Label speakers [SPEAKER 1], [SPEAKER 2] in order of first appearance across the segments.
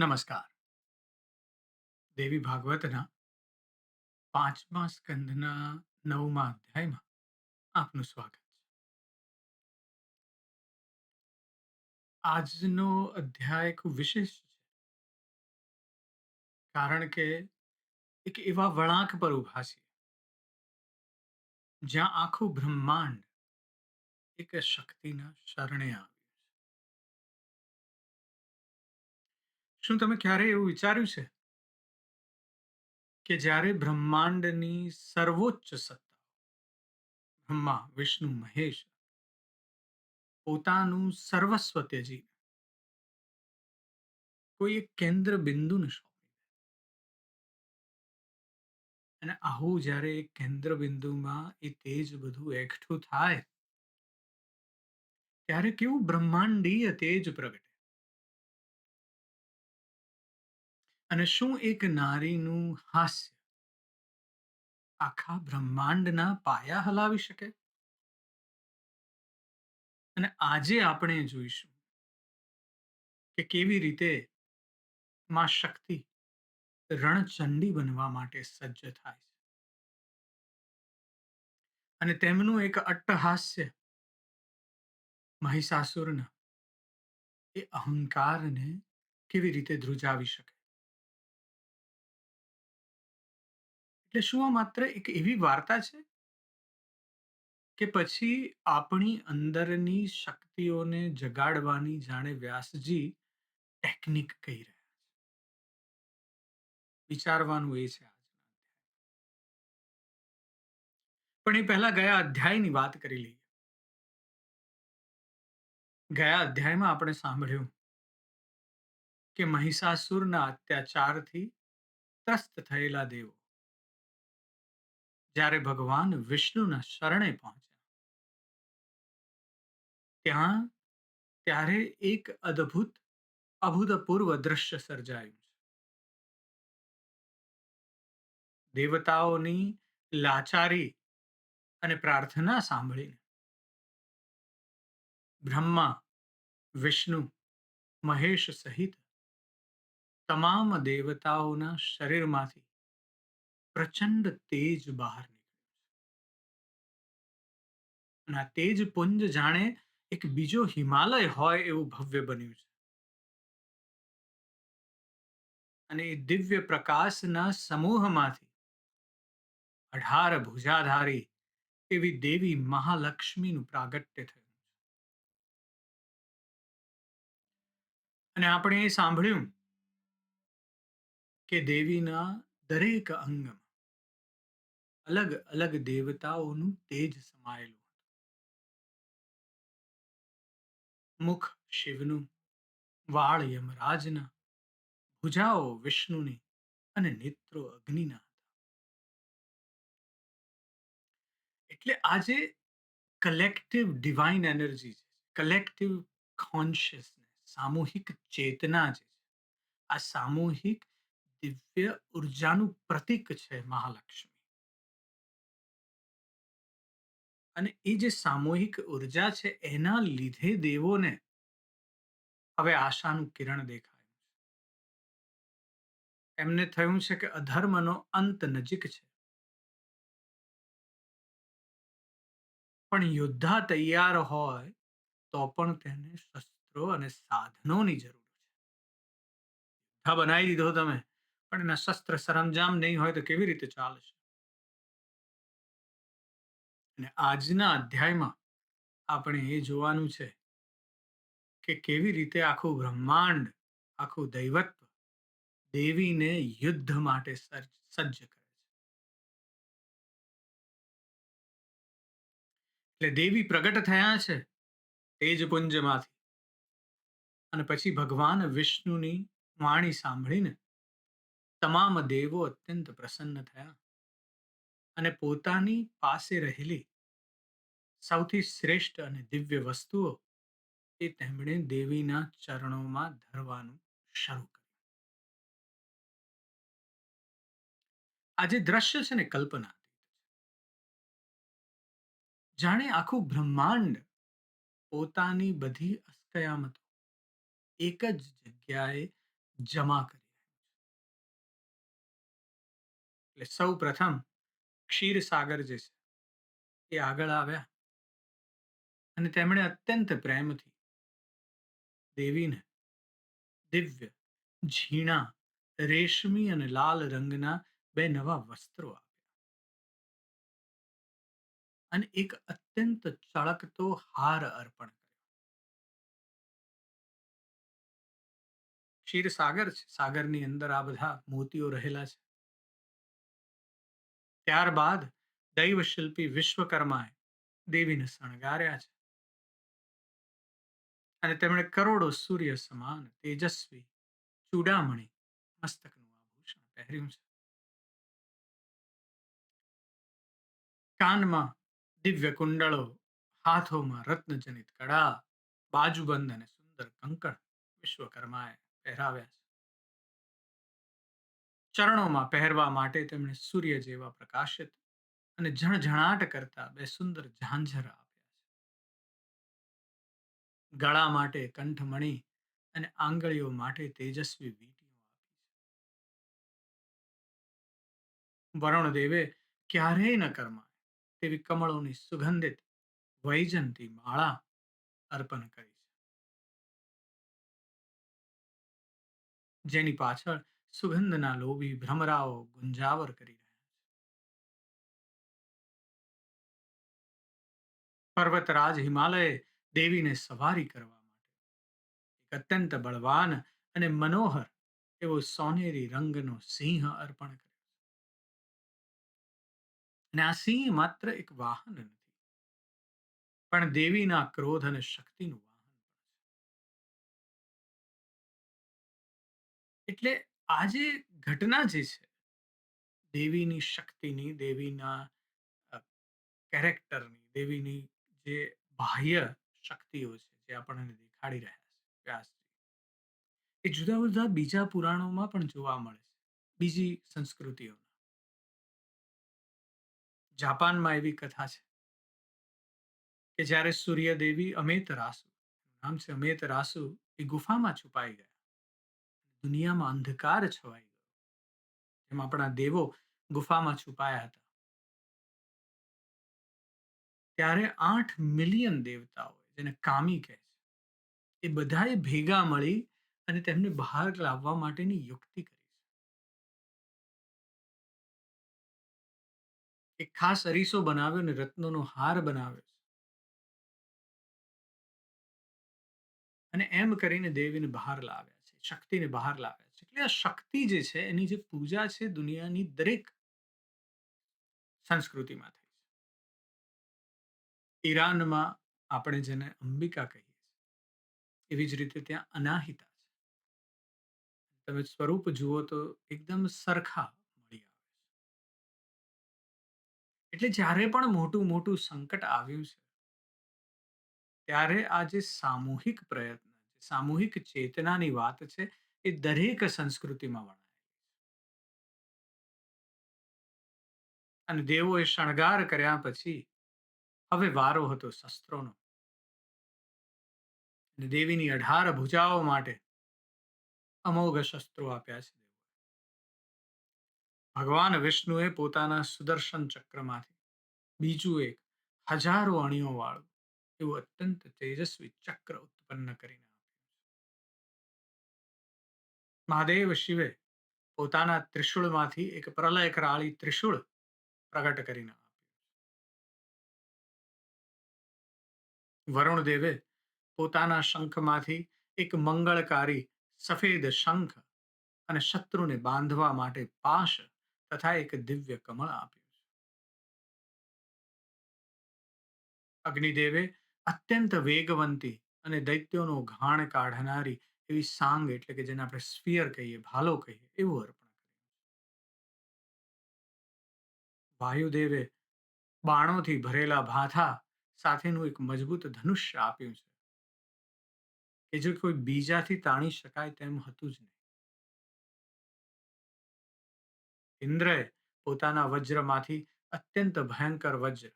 [SPEAKER 1] નમસ્કાર. દેવી ભાગવતના 5મા સ્કંધના 9મા અધ્યાયમાં આપનું સ્વાગત છે. આજનો અધ્યાય ખૂબ વિશેષ છે, કારણ કે એક એવા વળાંક પર ઊભા છીએ, જ્યાં આખું બ્રહ્માંડ એક શક્તિના શરણે આવ્યું છે. શું તમે ક્યારેય એવું વિચાર્યું છે કે જ્યારે બ્રહ્માંડની સર્વોચ્ચ સત્તા બ્રહ્મા, વિષ્ણુ, મહેશ પોતાનું સર્વસ્વ ત્યજી કોઈ એક કેન્દ્ર બિંદુને સોંપી દે, અને આવું જ્યારે એક કેન્દ્ર બિંદુમાં એ તેજ બધું એકઠું થાય, ત્યારે કેવું બ્રહ્માંડીય તેજ પ્રગટે. અને શું એક નારીનું હાસ્ય આખા બ્રહ્માંડના પાયા હલાવી શકે? અને આજે આપણે જોઈશું કે કેવી રીતે માં શક્તિ રણચંડી બનવા માટે સજ્જ થાય છે, અને તેમનું એક અટ્ટહાસ્ય મહિષાસુરના એ અહંકારને કેવી રીતે ધ્રુજાવી શકે. એટલે શું આ માત્ર એક એવી વાર્તા છે કે પછી આપણી અંદરની શક્તિઓને જગાડવાની જાણે વ્યાસજી ટેકનિક કહી રહ્યા છે? વિચારવાનું એ છે આજના અધ્યાય. પણ એ પહેલા ગયા અધ્યાયની વાત કરી લઈએ. ગયા અધ્યાયમાં આપણે સાંભળ્યું કે મહિષાસુરના અત્યાચારથી ત્રસ્ત થયેલા દેવો જ્યારે ભગવાન વિષ્ણુના શરણે પહોંચ્યા, ત્યાં ત્યારે એક અદ્ભુત અભૂતપૂર્વ દ્રશ્ય સર્જાયું છે. દેવતાઓની લાચારી અને પ્રાર્થના સાંભળીને બ્રહ્મા, વિષ્ણુ, મહેશ સહિત તમામ દેવતાઓના શરીરમાંથી પ્રચંડ તેજ બહાર નીકળ્યું છે. અને આ તેજ પુંજ જાણે એક બીજો હિમાલય હોય એવું ભવ્ય બન્યું છે. અને એ દિવ્ય પ્રકાશના સમૂહમાંથી 18 ભુજાધારી એવી દેવી મહાલક્ષ્મીનું પ્રાગટ્ય થયું. અને આપણે એ સાંભળ્યું કે દેવીના દરેક અંગમાં અલગ અલગ દેવતાઓનું તેજ સમાયેલું હતું. મુખ શિવનું, વાળ યમરાજના, ભુજાઓ વિષ્ણુની અને નેત્રો અગ્નિના હતા. એટલે આજે કલેક્ટિવ ડિવાઇન એનર્જી છે, કલેક્ટિવ કોન્શિયસનેસ, સામૂહિક ચેતના છે, આ સામૂહિક દિવ્ય ઉર્જાનું પ્રતીક છે મહાલક્ષ્મી. અને એ જે સામૂહિક ઉર્જા છે, એના લીધે દેવોને હવે આશાનું કિરણ દેખાયું છે. એમને થયું છે કે અધર્મનો અંત નજીક છે. પણ યોદ્ધા તૈયાર હોય તો પણ તેને શસ્ત્રો અને સાધનોની જરૂર છે. યોદ્ધા બનાવી દીધો તમે, પણ એના શસ્ત્ર સરંજામ નહીં હોય તો કેવી રીતે ચાલશે? અને આજના અધ્યાયમાં આપણે એ જોવાનું છે કે કેવી રીતે આખું બ્રહ્માંડ, આખું દૈવત્વ દેવીને યુદ્ધ માટે સજ્જ કરે છે. એટલે દેવી પ્રગટ થયા છે તેજપુંજમાંથી, અને પછી ભગવાન વિષ્ણુની વાણી સાંભળીને તમામ દેવો અત્યંત પ્રસન્ન થયા અને પોતાની પાસે રહેલી સૌથી શ્રેષ્ઠ અને દિવ્ય વસ્તુઓ એ તેમણે દેવીના ચરણોમાં ધરવાનું શરૂ કર્યું. આ જે દ્રશ્ય છે ને, કલ્પના જાણે આખું બ્રહ્માંડ પોતાની બધી અસ્કયામતો એક જ જગ્યાએ જમા કરી. એટલે સૌ પ્રથમ ક્ષીરસાગર જે છે એ આગળ આવ્યા અને તેમણે અત્યંત પ્રેમથી દેવીને દિવ્ય, ઝીણા, રેશમી અને લાલ રંગના બે નવા વસ્ત્રો આપ્યા અને એક અત્યંત ચળકતો હાર અર્પણ કર્યો. ક્ષીરસાગર છે, સાગરની અંદર આ બધા મોતીઓ રહેલા છે. ત્યારબાદ દૈવશિલ્પી વિશ્વકર્માએ દેવીને શણગાર્યા છે અને તેમણે કરોડો સૂર્ય સમાન તેજસ્વી ચૂડામણી મસ્તકનું આભૂષણ પહેર્યું છે. કાનમાં દિવ્ય કુંડળો, હાથોમાં રત્નજનિત કડા, બાજુબંધ અને સુંદર કંકણ વિશ્વકર્માએ પહેરાવ્યા છે. ચરણોમાં પહેરવા માટે તેમણે સૂર્ય જેવા પ્રકાશિત અને ઝણઝણાટ કરતા બે સુંદર ઝાંઝર આપ્યા છે. ગળા માટે કંઠમણી અને આંગળીઓ માટે તેજસ્વી વીંટીઓ આપી છે. વરુણદેવે ક્યારેય ન કરમાય તેવી કમળોની સુગંધિત વૈજંતી માળા અર્પણ કરી છે, જેની પાછળ સુગંધના લોભી ભ્રમરાઓ ગુંજાવર કરી રહ્યા છે. પર્વતરાજ હિમાલયે દેવીને સવારી કરવા માટે એક અત્યંત બળવાન અને મનોહર એવો સોનેરી રંગનો સિંહ અર્પણ કર્યો. અને આ સિંહ માત્ર એક વાહન નથી, પણ દેવીના ક્રોધ અને શક્તિનું વાહન પણ છે. એટલે આ જે ઘટના જે છે દેવીની શક્તિની, દેવીના કેરેક્ટરની, દેવીની જે બાહ્ય શક્તિઓ છે જે આપણને દેખાડી રહ્યા છે વ્યાસજી, એ જુદા જુદા બીજા પુરાણોમાં પણ જોવા મળે છે, બીજી સંસ્કૃતિઓના. જાપાનમાં એવી કથા છે કે જ્યારે સૂર્યદેવી અમેતરાસુ, નામ છે અમેતરાસુ, એ ગુફામાં છુપાઈ ગયા, દુનિયામાં અંધકાર છવાઈ ગયો, જેમ આપણા દેવો ગુફામાં છુપાયા હતા. ત્યારે 8 મિલિયન દેવતાઓ, જેને કામી કહે છે, એ બધાએ ભેગા મળી અને તેમને બહાર લાવવા માટેની યુક્તિ કરી છે. એક ખાસ અરીસો બનાવ્યો અને રત્નોનો હાર બનાવ્યો છે. અને એમ કરીને દેવીને બહાર લાવ્યા છે, શક્તિને બહાર લાવ્યા છે. એટલે આ શક્તિ જે છે એની જે પૂજા છે દુનિયાની દરેક સંસ્કૃતિમાં થઈ છે. ઈરાનમાં આપણે જેને અંબિકા કહીએ છીએ, એવી જ રીતે ત્યાં અનાહિતા છે. તમે સ્વરૂપ જુઓ તો એકદમ સરખા મળી આવે છે. એટલે જ્યારે પણ મોટું મોટું સંકટ આવ્યું છે, ત્યારે આ જે સામૂહિક પ્રયત્ન, સામૂહિક ચેતનાની વાત છે, એ દરેક સંસ્કૃતિમાં વણાય. અને દેવોએ શણગાર કર્યા પછી હવે વારો હતો શસ્ત્રોનો. અને દેવીની 18 ભુજાઓ માટે અમોઘ શસ્ત્રો આપ્યા છે. ભગવાન વિષ્ણુએ પોતાના સુદર્શન ચક્રમાંથી બીજું એક હજારો અણીઓ વાળું એવું અત્યંત તેજસ્વી ચક્ર ઉત્પન્ન કરીને આપ્યું. મહાદેવ શિવે પોતાના ત્રિશુળમાંથી એક પ્રલય કરાળી ત્રિશુળ પ્રગટ કરીને આપ્યું. વરુણ દેવે પોતાના શંખમાંથી એક મંગળકારી સફેદ શંખ અને શત્રુને બાંધવા માટે પાશ તથા એક દિવ્ય કમળ આપ્યું છે. અગ્નિદેવે અત્યંત વેગવંતી અને દૈત્યોનો ઘાણ કાઢનારી એવી સાંગ, એટલે કે જેને આપણે સ્ફિયર કહીએ, ભાલો કહીએ, એવું અર્પણ કર્યું. વાયુદેવે બાણોથી ભરેલા ભાથા સાથેનું એક મજબૂત ધનુષ્ય આપ્યું છે, કે જે કોઈ બીજાથી તાણી શકાય તેમ હતું જ નહીં. ઇન્દ્રએ પોતાના વજ્રમાંથી અત્યંત ભયંકર વજ્ર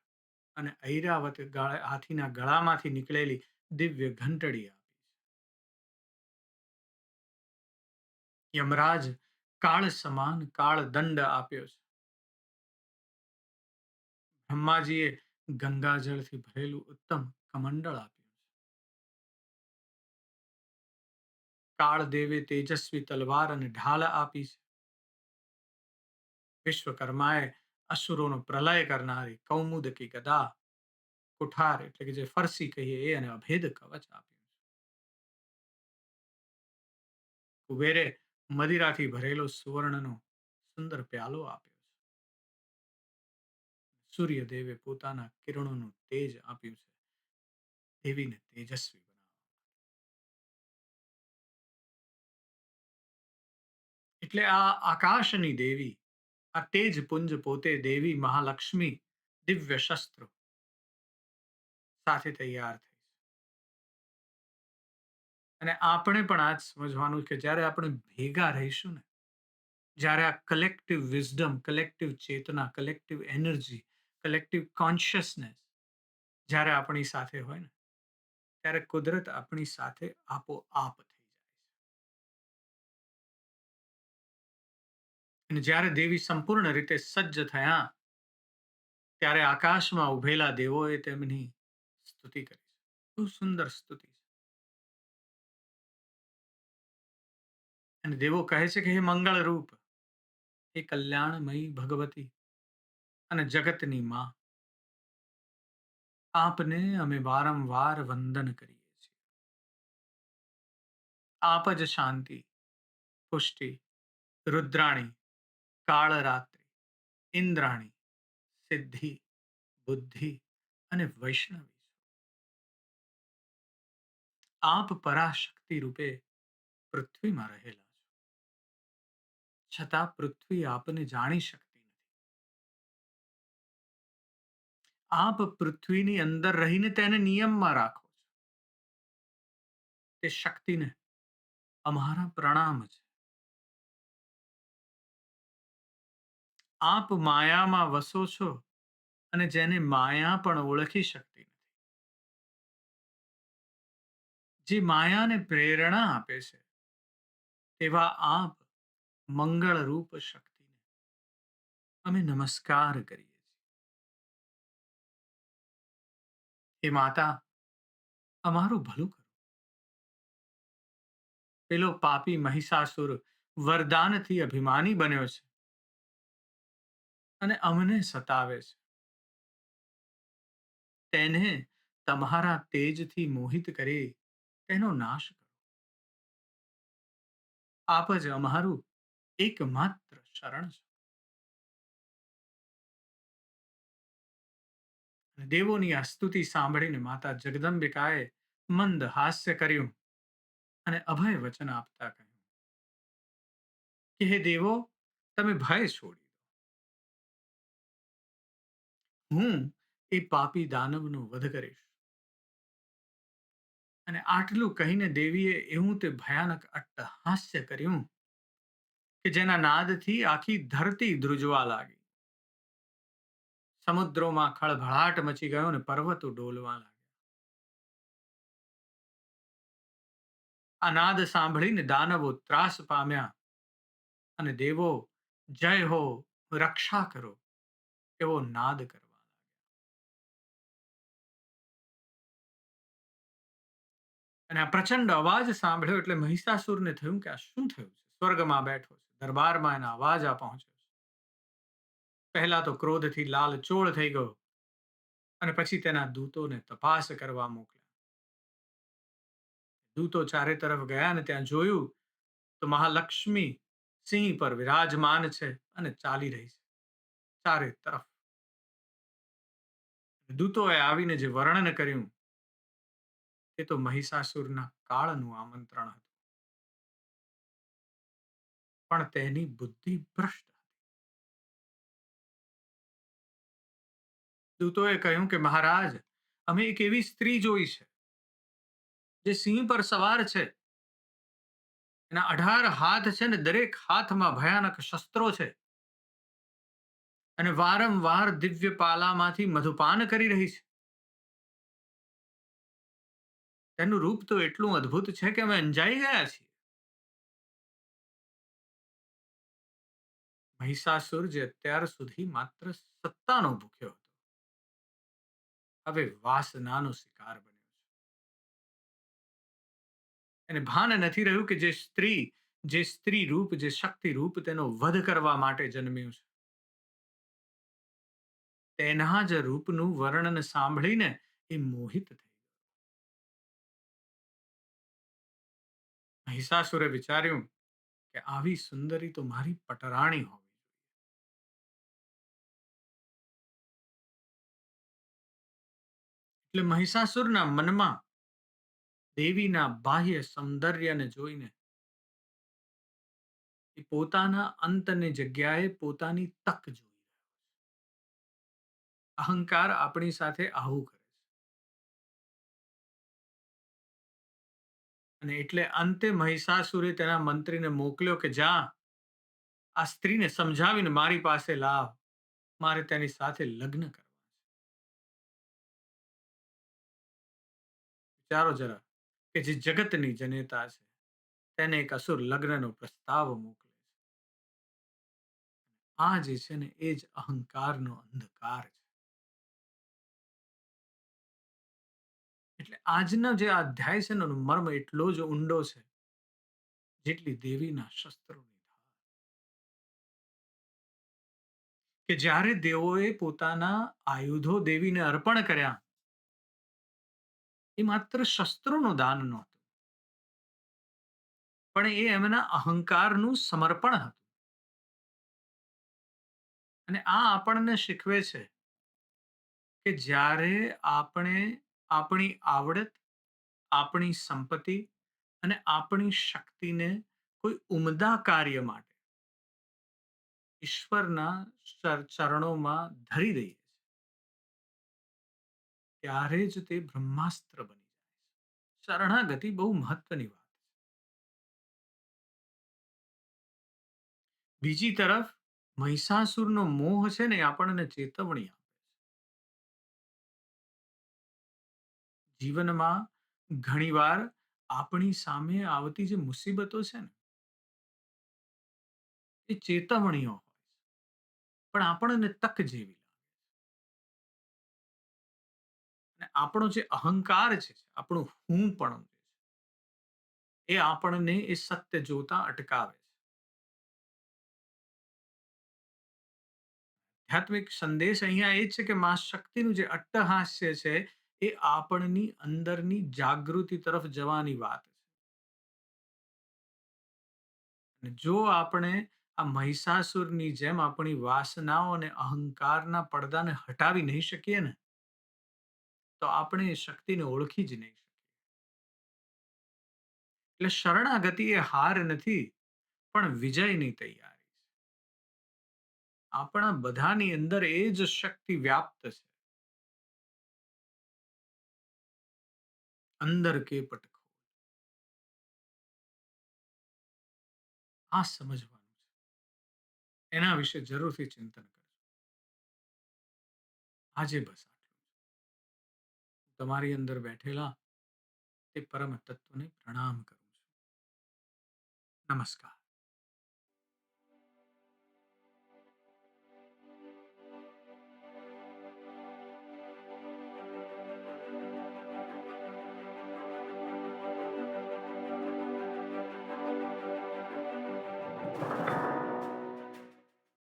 [SPEAKER 1] અને ઐરાવત હાથીના ગળામાંથી નીકળેલી દિવ્ય ઘંટડી આપી છે. યમરાજ કાળ સમાન કાળ દંડ આપ્યો છે. બ્રહ્માજીએ ગંગાજળથી ભરેલું ઉત્તમ કમંડળ આપ્યું છે. કાળદેવે તેજસ્વી તલવાર અને ઢાલ આપી છે. વિશ્વકર્માએ અસુરોનો પ્રલય કરનારી કૌમુદકી ગદા, કુઠાર એટલે કે જે ફરસી કહીએ એ અને અભેદ કવચ આપ્યું છે. કુબેરે મદિરાથી ભરેલો સુવર્ણનો સુંદર પ્યાલો આપ્યો છે. સૂર્યદેવે પોતાના કિરણોનું તેજ આપ્યું છે. દેવીને તેજસ્વી બનાવવા. એટલે આ આકાશની દેવી, આ તેજ પુંજ પોતે દેવી મહાલક્ષ્મી દિવ્ય શસ્ત્રો સાથે તૈયાર થઈ છે. અને આપણે પણ આ જ સમજવાનું કે જ્યારે આપણે ભેગા રહીશું ને, જ્યારે આ કલેક્ટિવ વિઝડમ, કલેક્ટિવ ચેતના, કલેક્ટિવ એનર્જી, કલેક્ટિવ કોન્શિયસનેસ જ્યારે આપણી સાથે હોય ને, ત્યારે કુદરત આપણી સાથે આપોઆપ થઈ જાય છે. અને જ્યારે દેવી સંપૂર્ણ રીતે સજ્જ થયા, ત્યારે આકાશમાં ઉભેલા દેવોએ તેમની સ્તુતિ કરી છે. બહુ સુંદર સ્તુતિ છે. અને દેવો કહે છે કે હે મંગળ રૂપ, હે કલ્યાણમયી ભગવતી અને જગતની માં, આપને અમે વારંવાર વંદન કરીએ છીએ. આપ જ શાંતિ, પુષ્ટિ, રુદ્રાણી, કાળરાત્રિ, ઇન્દ્રાણી, સિદ્ધિ, બુદ્ધિ અને વૈષ્ણવી છો. આપ પરાશક્તિ રૂપે પૃથ્વીમાં રહેલા છો, છતાં પૃથ્વી આપને જાણી શકતી નથી. આપ પૃથ્વીની અંદર રહીને તેને નિયમમાં રાખો છો. તે શક્તિને અમારા પ્રણામ છે. આપ માયામાં વસો છો અને જેને માયા પણ ઓળખી શકતી નથી, જે માયાને પ્રેરણા આપે છે, તેવા આપ મંગળ રૂપ શક્તિને અમે નમસ્કાર કરીએ છીએ. હે માતા, અમારું ભલું કરો. પેલો પાપી મહિષાસુર વરદાનથી અભિમાની બન્યો છે અને અમને સતાવે છે. તેને તમારા તેજથી મોહિત કરી તેનો નાશ કરો. આપ જ અમારું એકમાત્ર શરણ છો. દેવોની આ સ્તુતિ સાંભળીને માતા જગદંબિકાએ મંદ હાસ્ય કર્યું અને અભય વચન આપતા કહ્યું કે હે દેવો, તમે ભય છોડી દો. હું એ પાપી દાનવનો વધ કરીશ. અને આટલું કહીને દેવીએ એવું તે ભયાનક અટ્ટહાસ્ય કર્યું કે જેના નાદથી આખી ધરતી ધ્રુજવા લાગી. સમુદ્રોમાં ખળભળાટ મચી ગયો અને પર્વતો ડોલવા લાગ્યા. આ નાદ સાંભળીને દાનવો ત્રાસ પામ્યા અને દેવો જય હો, રક્ષા કરો એવો નાદ કરવા લાગ્યા. અને આ પ્રચંડ અવાજ સાંભળ્યો એટલે મહિષાસુરને થયું કે આ શું થયું છે. સ્વર્ગમાં બેઠો છે, દરબારમાં એના અવાજ આ પહોંચ્યો છે. પહેલા તો ક્રોધથી લાલચોળ થઈ ગયો અને પછી તેના દૂતોને તપાસ કરવા મોકલ્યા. દૂતો ચારે તરફ ગયા અને ત્યાં જોયું તો મહાલક્ષ્મી સિંહ પર વિરાજમાન છે અને ચાલી રહી છે ચારે તરફ. દૂતોએ આવીને જે વર્ણન કર્યું એ તો મહિષાસુરના કાળનું આમંત્રણ હતું. પણ તેની બુદ્ધિ ભ્રષ્ટ હતી. દૂતોએ કહ્યું કે મહારાજ, અમે એક એવી સ્ત્રી જોઈ છે જે સિંહ પર સવાર છે. એના 18 હાથ છે ને દરેક હાથમાં ભયાનક શસ્ત્રો છે અને વારંવાર દિવ્ય પાલામાંથી મધુપાન કરી રહી છે. તેનું રૂપ તો એટલું અદ્ભુત છે કે અમે અંજાઈ ગયા છીએ. મહિષાસુર જે અત્યાર સુધી માત્ર સત્તાનો ભૂખ્યો હતો, હવે વાસનાનો શિકાર બન્યો છે. એને ભાન નથી રહ્યું કે જે સ્ત્રી રૂપ, જે શક્તિ રૂપ તેનો વધ કરવા માટે જન્મ્યું છે. તેના જ રૂપનું વર્ણન સાંભળીને એ મોહિત થઈ. મહિષાસુરે વિચાર્યું કે આવી સુંદરી તો મારી પટરાણી હોવી. એટલે મહિષાસુરના મનમાં દેવીના બાહ્ય સૌંદર્યને જોઈને એ પોતાના અંતની જગ્યાએ પોતાની તક જોઈ. અહંકાર આપણી સાથે આવું કરે છે. અને એટલે અંતે મહિષાસુરે તેના મંત્રીને મોકલ્યો કે જા આ સ્ત્રીને સમજાવીને મારી પાસે લાવ, મારે તેની સાથે લગ્ન કરવા. વિચારો જરા કે જે જગતની જનેતા છે તેને એક અસુર લગ્નનો પ્રસ્તાવ મોકલે છે. આ જે છે ને એ જ અહંકારનો અંધકાર છે. એટલે આજનો જે આ અધ્યાય છે ને એનો મર્મ એટલો જ ઊંડો છે જેટલી દેવીના શસ્ત્રોની ધાર. કે જ્યારે દેવોએ પોતાના આયુધો દેવીને અર્પણ કર્યા, એ માત્ર શસ્ત્રોનું દાન નહોતું, પણ એ એમના અહંકારનું સમર્પણ હતું. અને આ આપણને શીખવે છે કે જ્યારે આપણે આપણી આવડત, આપણી સંપત્તિ અને આપણી શક્તિને કોઈ ઉમદા કાર્ય માટે ઈશ્વરના ચરણોમાં ધરી દઈએ છીએ, ત્યારે જ તે બ્રહ્માસ્ત્ર બની જાય છે. શરણાગતિ બહુ મહત્વની વાત છે. બીજી તરફ મહિષાસુરનો મોહ છે ને એ આપણને ચેતવણી આપે. જીવનમાં ઘણીવાર આપણી સામે આવતી જે મુસીબતો છે ને એ ચેતવણીઓ હોય છે, પણ આપણને તક જેવી લાગે. અને આપણો જે અહંકાર છે, આપણું હું પણ એ આપણને એ સત્ય જોતા અટકાવે છે. આધ્યાત્મિક સંદેશ અહીંયા એ છે કે માં શક્તિનું જે અટ્ટહાસ્ય છે એ આપણની અંદરની જાગૃતિ તરફ જવાની વાત છે. અને જો આપણે આ મહિષાસુરની જેમ આપણી વાસનાઓ અને અહંકારના પડદાને હટાવી નહીં શકીએ ને, તો આપણે એ શક્તિને ઓળખી જ નહીં શકીએ. એટલે શરણાગતિ એ હાર નથી, પણ વિજયની તૈયારી. આપણા બધાની અંદર એ જ શક્તિ વ્યાપ્ત છે. અંદર કે પટખો આ સમજવાનું છે. એના વિશે જરૂરથી ચિંતન કરજો. આજે બસ આટલું. તમારી અંદર બેઠેલા તે પરમ તત્વને પ્રણામ કરું છું. નમસ્કાર.